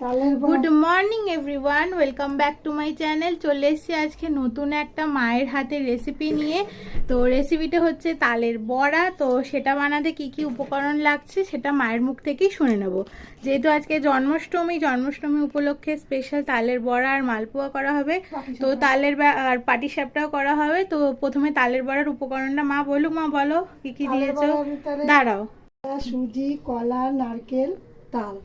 Good morning everyone, welcome back to my channel. চলে এসেছি আজকে নতুন একটা মায়ের হাতের রেসিপি নিয়ে। তো রেসিপিটা হচ্ছে তালের বড়া। তো সেটা বানাতে কি কি উপকরণ লাগছে সেটা মায়ের মুখ থেকেই শুনে নেব। যেহেতু আজকে জন্মাষ্টমী উপলক্ষে স্পেশাল তালের বড়া আর মালপোয়া করা হবে, তো আর পাটিসাপটাও করা হবে। তো প্রথমে তালের বড়ার উপকরণটা মা বলুক। মা বলো কি কি দিয়েছো। দাঁড়াও, সুজি, কলা, নারকেল, তাল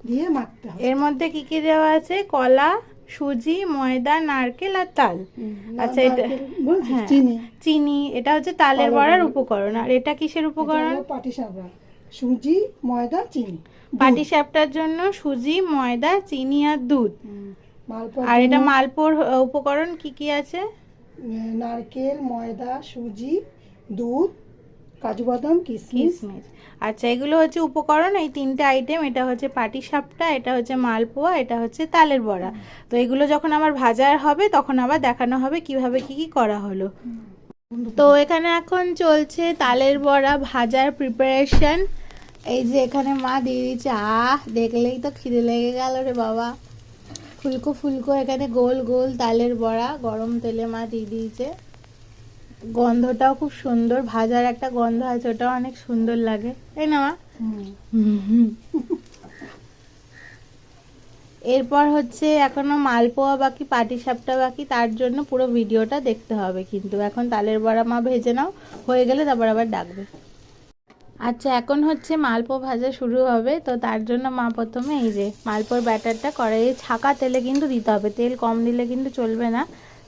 দিয়ে মাখতে হবে। এর মধ্যে কি কি দেওয়া আছে? কলা, সুজি, ময়দা, নারকেল আর তাল। আচ্ছা, এটা হ্যাঁ চিনি। এটা হচ্ছে তালের বড়ার উপকরণ। আর এটা কিসের উপকরণ? পাটিসাপটা, সুজি, ময়দা, চিনি। পাটিসাপটার জন্য সুজি, ময়দা, চিনি আর দুধ। আর এটা মালপোর উপকরণ কি কি আছে? নারকেল, ময়দা, সুজি, দুধ, কাজু বাদাম, কিশমিশ। আচ্ছা, এগুলো হচ্ছে উপকরণ, এই তিনটে আইটেম। এটা হচ্ছে পাটিসাপটা, এটা হচ্ছে মালপোয়া, এটা হচ্ছে তালের বড়া। তো এগুলো যখন আমার ভাজার হবে তখন আবার দেখানো হবে কিভাবে কি কি করা হলো। তো এখানে এখন চলছে তালের বড়া ভাজার প্রিপারেশন। এই যে এখানে মা দিয়ে দিচ্ছে, দেখলেই তো খিদে লেগে গেল রে বাবা। ফুলকো ফুলকো এখানে গোল গোল তালের বড়া গরম তেলে মা দিয়ে দিয়েছে। গন্ধটাও খুব সুন্দর, ভাজার একটা গন্ধ আছে, ওটাও অনেক সুন্দর লাগে, তাই না মা? এরপর হচ্ছে এখনো মালপোয়া বাকি, পাটিসাপটা বাকি। তার জন্য পুরো ভিডিওটা দেখতে হবে। কিন্তু এখন তালের বড়া মা ভেজে নাও, হয়ে গেলে তারপর আবার ডাকবে। আচ্ছা, এখন হচ্ছে মালপোয়া ভাজা শুরু হবে। তো তার জন্য মা প্রথমে এই যে মালপোয়ার ব্যাটারটা কড়াইয়ে ছাকা তেলে কিন্তু দিতে হবে, তেল কম দিলে কিন্তু চলবে না।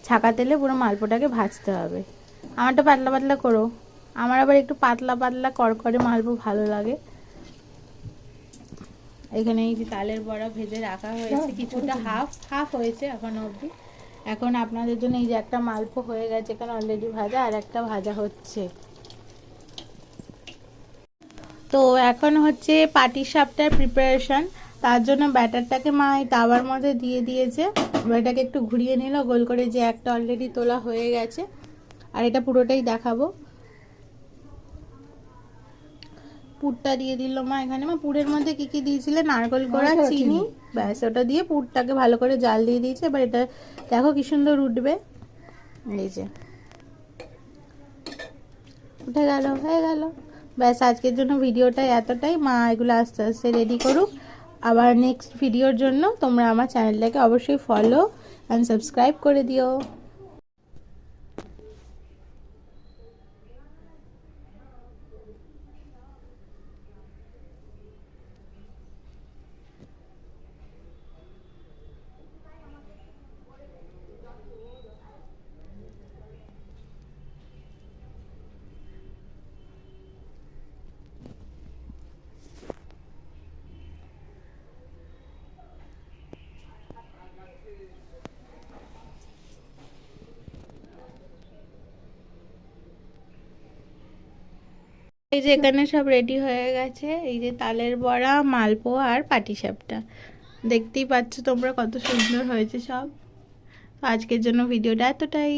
ছাকা তেলে পুরো মালপোয়াটাকে ভাজতে হবে। আমারটা পাতলা পাতলা করো, আমার আবার একটু পাতলা পাতলা করকরে মালপোয়া ভালো লাগে। এখানে এই যে তালের বড়া ভেজে রাখা হয়েছে, কিছুটা হাফ হয়েছে এখনো অবধি। এখন আপনাদের জন্য এই যে একটা মালপো হয়ে গেছে এখানে অলরেডি ভাজা, আর একটা ভাজা হচ্ছে। তো এখন হচ্ছে পাটিসাপটার প্রিপারেশন। তার জন্য ব্যাটারটাকে মা এই তাওয়ার মধ্যে দিয়ে দিয়েছে। এটাকে একটু ঘুরিয়ে নিল গোল করে, যে একটা অলরেডি তোলা হয়ে গেছে। আর এটা পুরোটাই দেখাবো। পুরটা দিয়ে দিল মা এখানে। মা পুরের মধ্যে কি কি দিয়েছিলে? নারকেল কোড়া, চিনি, ব্যাস ওটা দিয়ে পুরটাকে ভালো করে জাল দিয়ে দিয়েছে। এবার এটা দেখো কি সুন্দর উঠবে। এই যে উঠে গেল, হয়ে গেল। ব্যাস, আজকের জন্য ভিডিওটা এতটাই। মা এগুলো আস্তে আস্তে রেডি করুক। আবার নেক্সট ভিডিওর জন্য তোমরা আমার চ্যানেলটাকে অবশ্যই ফলো অ্যান্ড সাবস্ক্রাইব করে দিও। এই যে এখানে সব রেডি হয়ে গেছে। এই যে তালের বড়া, মালপোয়া আর পাটিসাপটা, দেখতেই পাচ্ছ তোমরা কত সুন্দর হয়েছে সব। আজকের জন্য ভিডিওটা এতটাই।